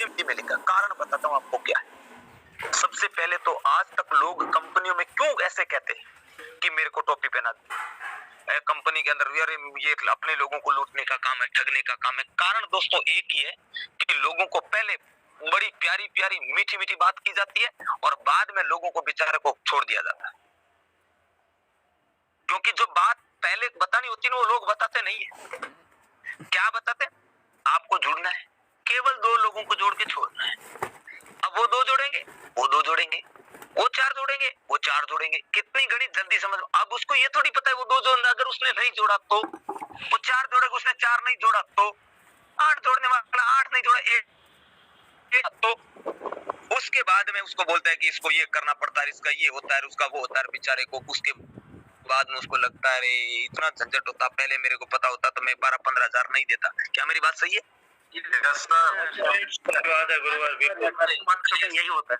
हिंदी में लिखा। कारण बताता हूँ आपको क्या है। सबसे पहले तो आज तक लोग कंपनियों में क्यों ऐसे कहते हैं कि मेरे को टोपी पहना दे, कंपनी के अंदर ये अपने लोगों को लूटने का काम है, ठगने का काम है। कारण दोस्तों एक ही है कि लोगों को पहले बड़ी प्यारी प्यारी मीठी मीठी बात की जाती है और बाद में लोगों को बेचारे को छोड़ दिया जाता है, क्योंकि जो बात पहले बतानी होती है वो लोग बताते नहीं है। क्या बताते? आपको जुड़ना है, केवल दो लोगों को जोड़ के छोड़ना है। अब वो दो जोड़ेंगे, वो दो जोड़ेंगे, वो चार जोड़ेंगे, वो चार जोड़ेंगे। कितनी गणित जल्दी समझ। अब उसको ये थोड़ी पता है वो दो जोड़ना, अगर उसने नहीं जोड़ा तो वो चार जोड़ेगा, उसने चार नहीं जोड़ा तो आठ जोड़ने वाला आठ नहीं जोड़ा एक तो उसके बाद में उसको बोलता है कि इसको ये करना पड़ता है, इसका ये होता है, उसका वो होता है। बेचारे को उसके बाद में उसको लगता है अरे इतना झंझट होता, पहले मेरे को पता होता तो मैं 12-15 हजार नहीं देता। क्या मेरी बात सही है? यही होता है,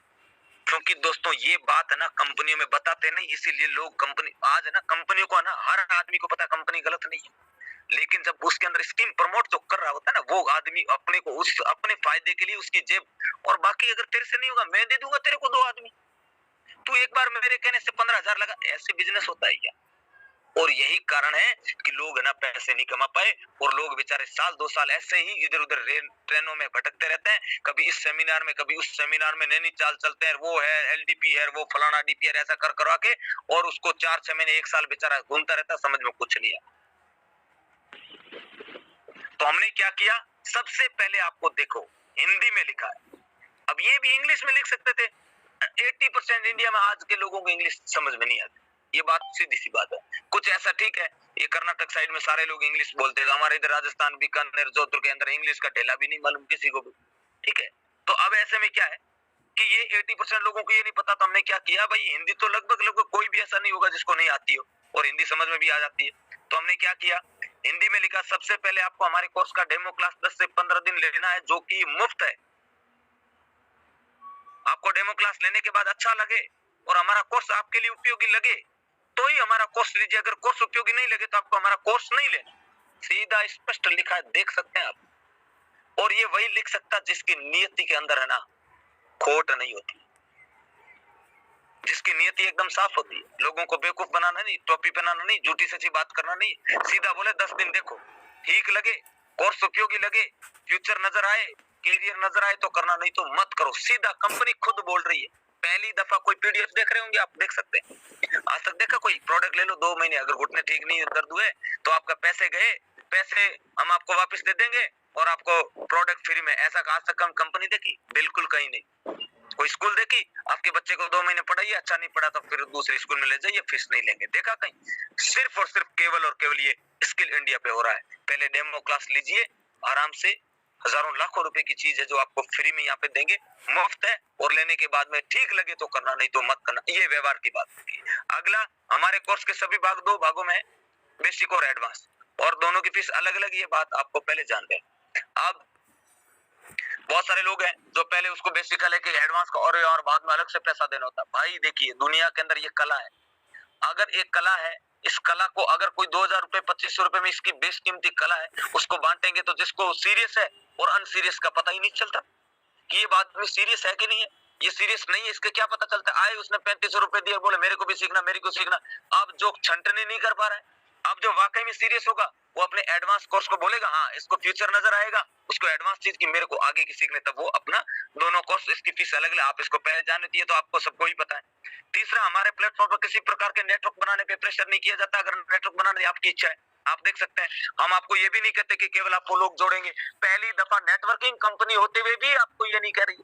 क्योंकि दोस्तों ये बात है ना कंपनियों में बताते नहीं, इसीलिए लोग कंपनी आज है ना कंपनियों को ना हर आदमी को पता कंपनी गलत नहीं है, लेकिन जब उसके अंदर स्कीम प्रमोट जो कर रहा होता है ना वो आदमी अपने को उस अपने फायदे के लिए उसकी जेब और बाकी अगर तेरे से नहीं होगा मैं दे दूंगा तेरे को दो आदमी, तू एक बार मेरे कहने से 15,000 लगा, ऐसे बिजनेस होता है क्या? और यही कारण है कि लोग है ना पैसे नहीं कमा पाए और लोग बेचारे साल 2 साल ऐसे ही इधर उधर ट्रेनों में भटकते रहते हैं, कभी इस सेमिनार में कभी उस सेमिनार में, नैनीताल चलते हैं, वो है एलडीपी है, वो फलाना डीपी है, ऐसा कर करवा के और उसको 4-6 महीने 1 साल बेचारा घूमता रहता, समझ में कुछ नहीं आया। तो हमने क्या किया, सबसे पहले आपको देखो हिंदी में लिखा है, अब ये भी इंग्लिश में लिख सकते थे। 80% इंडिया में आज के लोगों को इंग्लिश समझ में नहीं आती, ये बात सीधी सी बात है। कुछ ऐसा ठीक है, ये कर्नाटक साइड में सारे लोग इंग्लिश बोलते हैं, हमारे इधर राजस्थान बीकानेर जोधपुर के अंदर इंग्लिश का ढेला भी नहीं मालूम किसी को भी, ठीक है। तो अब ऐसे में क्या है कि ये 80% लोगों को ये नहीं पता, तो हमने क्या किया भाई, हिंदी तो लगभग कोई भी ऐसा नहीं होगा जिसको नहीं आती हो और हिंदी समझ में भी आ जाती है। तो हमने क्या किया, हिंदी में लिखा। सबसे पहले आपको हमारे कोर्स का डेमो क्लास 10 से 15 दिन लेना है, जो कि मुफ्त है। आपको डेमो क्लास लेने के बाद अच्छा लगे और हमारा कोर्स आपके लिए उपयोगी लगे तो ही हमारा कोर्स लीजिए, अगर कोर्स उपयोगी नहीं लगे तो आपको हमारा कोर्स नहीं लेना। सीधा स्पष्ट लिखा है, देख सकते हैं आप। और ये वही लिख सकता जिसकी नियति के अंदर है ना खोट नहीं होती, जिसकी नियति एकदम साफ होती है, लोगों को बेवकूफ बनाना नहीं, टोपी पहनाना नहीं, झूठी सच्ची बात करना नहीं, सीधा बोले 10 दिन देखो, ठीक लगे, कोर्स उपयोगी लगे, फ्यूचर नजर आए, कैरियर नजर आए तो करना, नहीं तो मत करो। सीधा कंपनी खुद बोल रही है। पहली दफा कोई पीडीएफ देख रहे होंगे आप, देख सकते हैं। आज तक देखा कोई प्रोडक्ट ले लो 2 महीने, अगर घुटने ठीक नहीं दर्द हुए तो आपका पैसे गए, पैसे हम आपको वापस दे देंगे और आपको प्रोडक्ट फ्री में। ऐसा आज तक कंपनी देखी? बिल्कुल कहीं नहीं। कोई स्कूल देखी? आपके बच्चे को 2 महीने पढ़ाइए, अच्छा नहीं पढ़ा तो फिर दूसरे स्कूल में ले जाइए, फीस नहीं लेंगे। देखा कहीं? सिर्फ और सिर्फ केवल और केवल ये स्किल इंडिया पे हो रहा है। पहले डेमो क्लास लीजिए आराम से, हजारों लाखों रुपए की चीज है जो आपको फ्री में यहाँ पे देंगे, मुफ्त है, और लेने के बाद में ठीक लगे तो करना, नहीं तो मत करना। ये व्यवहार की बात है। अगला, हमारे कोर्स के सभी भाग 2 भागों में, बेसिक और एडवांस, और दोनों की फीस अलग अलग, ये बात आपको पहले जान लें। अब बहुत सारे लोग हैं जो पहले उसको बेसिक का लेके एडवांस का और बाद में अलग से पैसा देना होता है। भाई देखिए दुनिया के अंदर ये कला है, अगर एक कला है, इस कला को अगर कोई 2,000 रुपए 2,500 रुपए में इसकी बेशकीमती कला है उसको बांटेंगे तो जिसको सीरियस है और अनसीरियस का पता ही नहीं चलता कि ये बात में सीरियस है कि नहीं है। ये सीरियस नहीं है, इसके क्या पता चलता है? आए उसने 3500 रुपए दिए, बोले मेरे को भी सीखना, मेरे को सीखना। अब जो छंटनी नहीं कर पा रहा है, अब जो वाकई में सीरियस होगा वो अपने एडवांस कोर्स को बोलेगा हाँ इसको फ्यूचर नजर आएगा, उसको एडवांस चीज की मेरे को आगे की सीखने, तब वो अपना दोनों कोर्स, इसकी फीस अलग अलग, आप इसको पहले जाने दिए तो आपको सबको ही पता है। तीसरा, हमारे प्लेटफॉर्म पर किसी प्रकार के नेटवर्क बनाने पे प्रेशर नहीं किया जाता। अगर नेटवर्क बनाने आपकी इच्छा है, आप देख सकते हैं, हम आपको ये भी नहीं कहते कि केवल आपको लोग जोड़ेंगे। पहली दफा नेटवर्किंग कंपनी होते हुए भी आपको ये नहीं कह रही,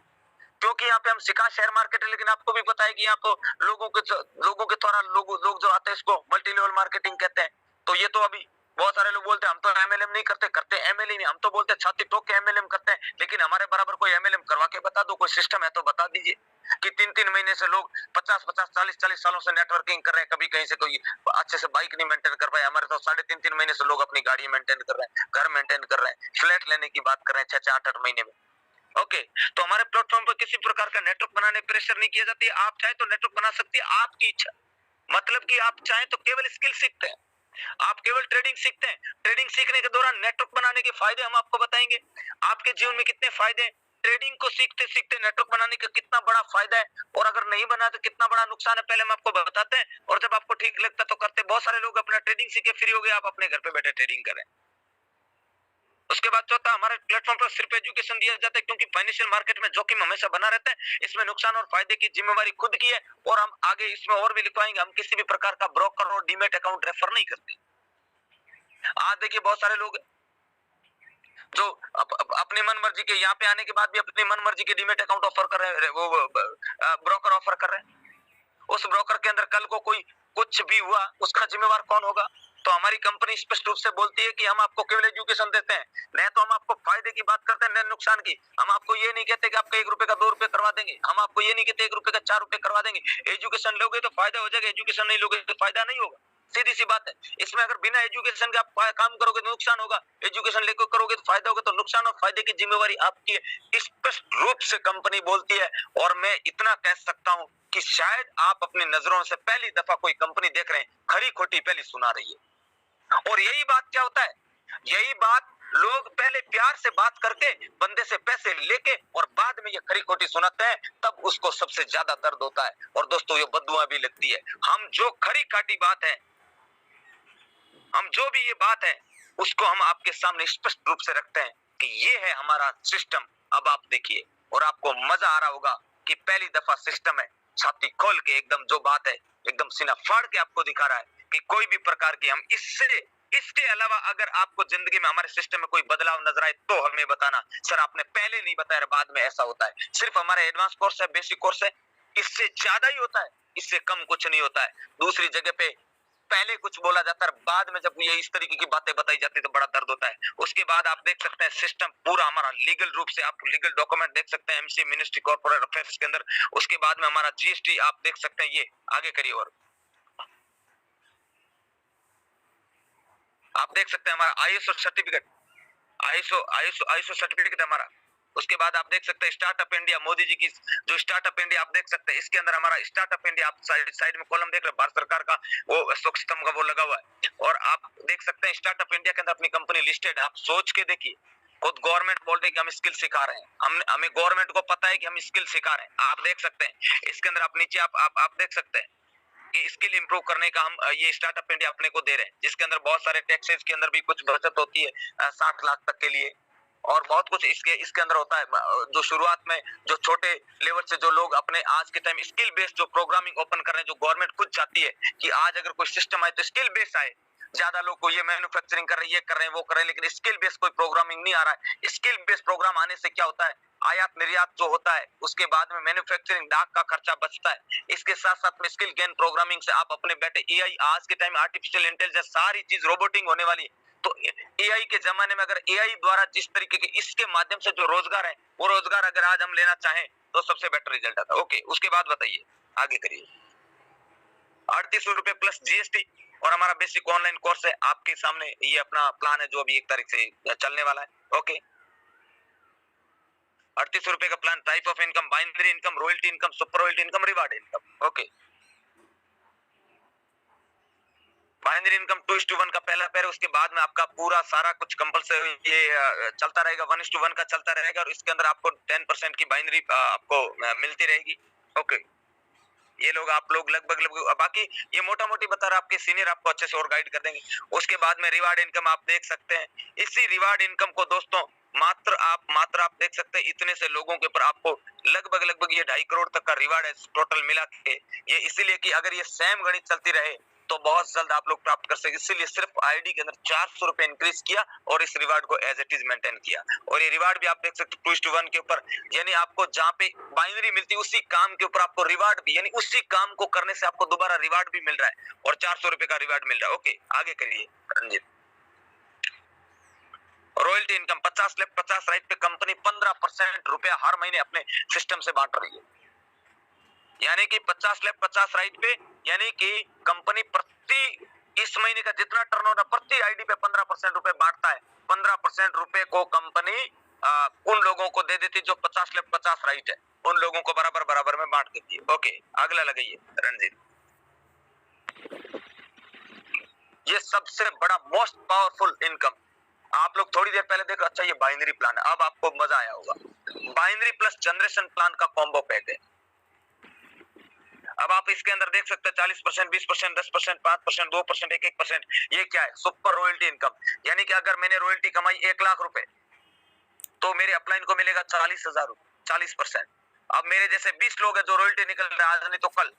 क्योंकि यहाँ पे हम सिखा शेयर मार्केट है, लेकिन आपको भी पता है कि यहाँ तो लोगों के द्वारा लोग जो आते हैं इसको मल्टी लेवल मार्केटिंग कहते हैं। तो ये तो अभी बहुत सारे लोग बोलते हैं हम तो एमएलएम नहीं करते, करते एमएलएम, हम तो बोलते छाती ठोक के एमएलएम करते हैं, लेकिन हमारे बराबर कोई एमएलएम करवा के बता दो, कोई सिस्टम है तो बता दीजिए कि 3-3 महीने से लोग 50-50, 40-40 सालों से नेटवर्किंग कर रहे हैं, कभी कहीं से कोई अच्छे से बाइक नहीं मेंटेन कर पाए। हमारे तो 3.5 महीने से लोग अपनी गाड़ी मेंटेन कर रहे हैं, घर मेंटेन कर रहे हैं, फ्लैट लेने की बात कर रहे हैं 6-6, 8-8 महीने में। ओके, तो हमारे प्लेटफॉर्म पर किसी प्रकार का नेटवर्क बनाने प्रेशर नहीं किया जाती है। आप चाहे तो नेटवर्क बना सकते हैं, आपकी इच्छा, मतलब कि आप चाहे तो केवल स्किल सीखते हैं, आप केवल ट्रेडिंग सीखते हैं। ट्रेडिंग सीखने के दौरान नेटवर्क बनाने के फायदे हम आपको बताएंगे, आपके जीवन में कितने फायदे हैं, ट्रेडिंग को सीखते सीखते नेटवर्क बनाने का कितना बड़ा फायदा है, और अगर नहीं बना तो कितना बड़ा नुकसान है, पहले हम आपको बताते हैं, और जब आपको ठीक लगता तो करते। बहुत सारे लोग अपना ट्रेडिंग सीखे फ्री हो गए, आप अपने घर पे बैठे ट्रेडिंग करें। उसके बाद चौथा, हमारे प्लेटफॉर्म पर सिर्फ एजुकेशन दिया जाता है, क्योंकि फाइनेंशियल मार्केट में जोखिम हमेशा बना रहता है। इसमें नुकसान और फायदे की जिम्मेवारी खुद की है, और हम आगे इसमें और भी लिखवाएंगे, हम किसी भी प्रकार का ब्रोकर और डीमेट अकाउंट रेफर नहीं करते। आज देखिए बहुत सारे लोग जो अपनी मन मर्जी के यहाँ पे आने के बाद भी अपनी मन मर्जी के डीमेट अकाउंट ऑफर कर रहे हैं, वो ब्रोकर ऑफर कर रहे हैं। उस ब्रोकर के अंदर कल को कोई कुछ भी हुआ, उसका जिम्मेवार कौन होगा? तो हमारी कंपनी स्पष्ट रूप से बोलती है कि हम आपको केवल एजुकेशन देते हैं, नहीं तो हम आपको फायदे की बात करते हैं, नहीं नुकसान की। हम आपको ये नहीं कहते कि आपका 1 रुपए का 2 रुपए करवा देंगे, हम आपको ये नहीं कहते 1 रुपए का 4 रुपए करवा देंगे। एजुकेशन लोगे तो फायदा हो जाएगा, एजुकेशन नहीं लोगे तो फायदा नहीं होगा, सीधी सी बात है। इसमें अगर बिना एजुकेशन के आप काम करोगे तो नुकसान होगा, एजुकेशन लेकर करोगे तो फायदा होगा। तो नुकसान और फायदे की जिम्मेवारी आपकी है, स्पष्ट रूप से कंपनी बोलती है। और मैं इतना कह सकता हूं कि शायद आप अपनी नजरों से पहली दफा कोई कंपनी देख रहे हैं, खरी खोटी पहली सुना रही है। और यही बात क्या होता है, यही बात लोग पहले प्यार से बात करके बंदे से पैसे लेके और बाद में ये खरी खोटी सुनाते हैं, तब उसको सबसे ज्यादा दर्द होता है। और दोस्तों ये बददुआ भी लगती है। हम जो खरी खाटी बात है, हम जो भी ये बात है, उसको हम आपके सामने स्पष्ट रूप से रखते हैं कि ये है हमारा सिस्टम। अब आप देखिए और आपको मजा आ रहा होगा कि पहली दफा सिस्टम है, छाती खोल के एकदम जो बात है एकदम सीना फाड़ के आपको दिखा रहा है कि कोई भी प्रकार की हम इसके अलावा अगर आपको जिंदगी में हमारे सिस्टम में कोई बदलाव नजर आए तो हमें बताना। सर आपने पहले नहीं बताया, बाद में ऐसा होता है। सिर्फ हमारा एडवांस कोर्स है, बेसिक कोर्स है, इससे ज्यादा ही होता है, इससे कम कुछ नहीं होता है। दूसरी जगह पे पहले कुछ बोला जाता है, बाद में जब ये इस तरीके की बातें बताई जाती है तो बड़ा दर्द होता है। उसके बाद आप देख सकते हैं सिस्टम पूरा हमारा लीगल रूप से, आप लीगल डॉक्यूमेंट देख सकते हैं एमसी मिनिस्ट्री कॉर्पोरेट अफेयर्स के अंदर। उसके बाद में हमारा जीएसटी आप देख सकते हैं, ये आगे करिए, और आप देख सकते हैं हमारा आईएसओ सर्टिफिकेट, आईएसओ सर्टिफिकेट हमारा। उसके बाद आप देख सकते हैं स्टार्टअप इंडिया, मोदी जी की जो स्टार्टअप इंडिया आप देख सकते हैं, इसके अंदर हमारा स्टार्टअप इंडिया, आप साइड में कॉलम देख रहे हैं, भारत सरकार का वो स्वच्छतम का वो लगा हुआ है। और आप देख सकते हैं स्टार्टअप इंडिया के अंदर अपनी कंपनी लिस्टेड है। आप सोच के देखिए, खुद गवर्नमेंट बोल रही है कि हम स्किल सिखा रहे हैं, हमें गवर्नमेंट को पता है कि हम स्किल सिखा रहे हैं। आप देख सकते हैं इसके अंदर, आप नीचे आप देख सकते हैं कि स्किल इंप्रूव करने का हम ये स्टार्टअप इंडिया अपने को दे रहे हैं, जिसके अंदर बहुत सारे टैक्सेस के अंदर भी कुछ बचत होती है 60 लाख तक के लिए, और बहुत कुछ इसके अंदर होता है। जो शुरुआत में जो छोटे लेवल से जो लोग अपने आज के टाइम स्किल बेस्ड जो प्रोग्रामिंग ओपन कर रहे हैं, जो गवर्नमेंट खुद चाहती है कि आज अगर कोई सिस्टम आए तो स्किल बेस्ड आए। ज्यादा लोग को ये मैन्युफैक्चरिंग कर रहे हैं, ये कर रहे हैं, वो कर रहे हैं, लेकिन स्किल बेस्ड कोई प्रोग्रामिंग नहीं आ रहा है। स्किल बेस्ड प्रोग्राम आने से क्या होता है, आयात निर्यात जो होता है, उसके बाद में मैन्युफैक्चरिंग डाक का खर्चा बचता है। इसके साथ साथ में स्किल गेन प्रोग्रामिंग से आप अपने बैठे एआई, आज के टाइम आर्टिफिशियल इंटेलिजेंस सारी चीज रोबोटिंग होने वाली है। तो एआई के जमाने में अगर एआई द्वारा जिस तरीके के इसके माध्यम से जो रोजगार है, वो रोजगार अगर आज हम लेना चाहें तो सबसे बेटर रिजल्ट आता है। ओके, उसके बाद बताइए, आगे करिए। 3800 रुपए प्लस जीएसटी, और हमारा बेसिक ऑनलाइन कोर्स है आपके सामने, ये अपना प्लान है जो अभी 1 तारीख से चलने वाला है। ओके, 3800 रुपए का plan, type of income, binary income, royalty income, super royalty income, reward income. Okay, binary income 2:1 का पहला पैर, उसके बाद में आपका पूरा सारा कुछ कंपलसरी ये चलता रहेगा, 1:1 का चलता रहेगा, और इसके अंदर आपको 10% की बाइनरी आपको मिलती रहेगी। ओके, ये लोग आप लोग लगभग बाकी ये मोटा मोटी बता रहा, आपके सीनियर आपको अच्छे से और गाइड कर देंगे। उसके बाद में रिवार्ड इनकम आप देख सकते हैं। इसी रिवार्ड इनकम को दोस्तों मात्र आप देख सकते हैं, इतने से लोगों के ऊपर आपको लगभग ये 2.5 करोड़ तक का रिवार्ड है टोटल मिला के। ये इसीलिए कि अगर ये सेम गणित चलती रहे तो बहुत जल्द आप लोग प्राप्त कर सके, इसीलिए सिर्फ आईडी के अंदर 400 रुपए इंक्रीज किया और इस रिवार्ड को एज इट इज मेंटेन किया। और ये रिवार्ड भी आप देख सकते 2:1 के ऊपर, यानी आपको जहाँ पे बाइनरी मिलती है उसी काम के ऊपर आपको रिवार्ड भी, यानी उसी काम को करने से आपको दोबारा रिवार्ड भी मिल रहा है, और 400 रुपए का रिवार्ड मिल रहा है। ओके, आगे करिए रंजीत। रॉयल्टी इनकम 50 राइट पे कंपनी 15% रुपया हर महीने अपने सिस्टम से बांट रही है, यानी कि 50 राइट पे, यानी कि कंपनी प्रति इस महीने का जितना टर्नओवर प्रति आईडी पे 15% रुपए बांटता है। 15% रुपए को कंपनी उन लोगों को दे देती जो 50 राइट है, उन लोगों को बराबर में बांट देती है। ओके, अगला लगाइए रंजीत। ये सबसे बड़ा मोस्ट पावरफुल इनकम आप लोग थोड़ी देर पहले देखो, अच्छा ये बाइनरी प्लान है, अब आपको मजा आया होगा। बाइनरी प्लस जनरेशन प्लान का कॉम्बो पैक है। अब आप इसके अंदर देख सकते हैं 40%, 20%, 10%, 5%, 2%, 1%। ये क्या है? Super royalty income. यानी कि अगर मैंने रॉयल्टी कमाई 1 लाख रुपए, तो मेरे अपलाइन को मिलेगा 40,000 रुपए, 40%। अब मेरे जैसे 20 लोग हैं जो रॉयल्टी निकल रहे आज नहीं तो कल,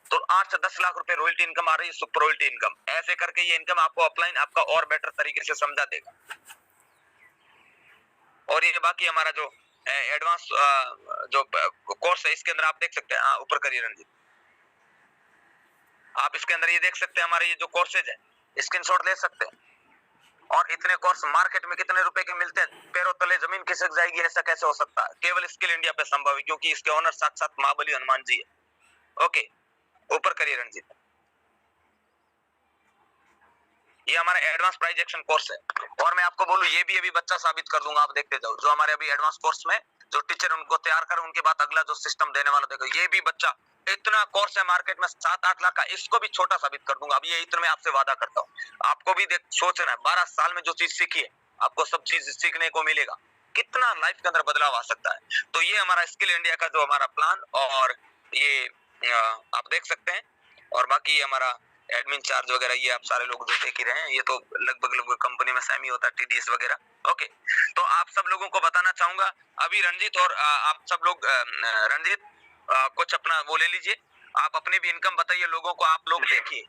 तो 8 से 10 लाख रुपए रॉयल्टी इनकम आ रही है, सुपर रॉयल्टी इनकम। ऐसे करके ये इनकम आपको अपलाइन आपका और बेटर तरीके से समझा देगा। और ये बाकी हमारा जो एडवांस जो कोर्स है, इसके अंदर आप देख सकते हैं, ऊपर करिए रंजीत, आप इसके अंदर ये देख सकते हैं हमारे ये जो कोर्सेज है, स्क्रीनशॉट ले सकते हैं। और इतने कोर्स मार्केट में कितने रुपए के मिलते हैं, पैरों तले जमीन खिसक जाएगी, ऐसा कैसे हो सकता है? केवल स्किल इंडिया पे संभव है, क्योंकि इसके ओनर साक्षात महाबली हनुमान जी है। ओके, ऊपर करिए रंजीत। ये हमारा एडवांस प्राइज एक्शन कोर्स है। और मैं आपको बोलूं, ये भी अभी बच्चा साबित कर दूंगा, आप देखते जाओ। जो हमारे अभी एडवांस कोर्स में जो टीचर उनको तैयार कर, उनके बाद अगला जो सिस्टम देने वाला, देखो ये भी बच्चा, इतना कोर्स है मार्केट में 7-8 लाख का, इसको भी छोटा साबित कर दूंगा। अभी ये इतना मैं आपसे वादा करता हूँ। आपको भी देख सोचना है, 12 साल में जो चीज सीखी है, आपको सब चीज सीखने को मिलेगा। कितना लाइफ के अंदर बदलाव आ सकता है। तो ये हमारा स्किल इंडिया का जो हमारा प्लान, और ये आप देख सकते हैं। और बाकी हमारा एडमिन चार्ज वगैरह ये आप सारे लोग जो देख ही रहे हैं, ये तो लगभग कंपनी में सेम ही होता है, टीडीएस वगैरह। ओके, तो आप सब लोगों को बताना चाहूंगा अभी रंजीत, और आप सब लोग रंजीत कुछ अपना वो ले लीजिए, आप अपनी भी इनकम बताइए लोगों को, आप लोग देखिए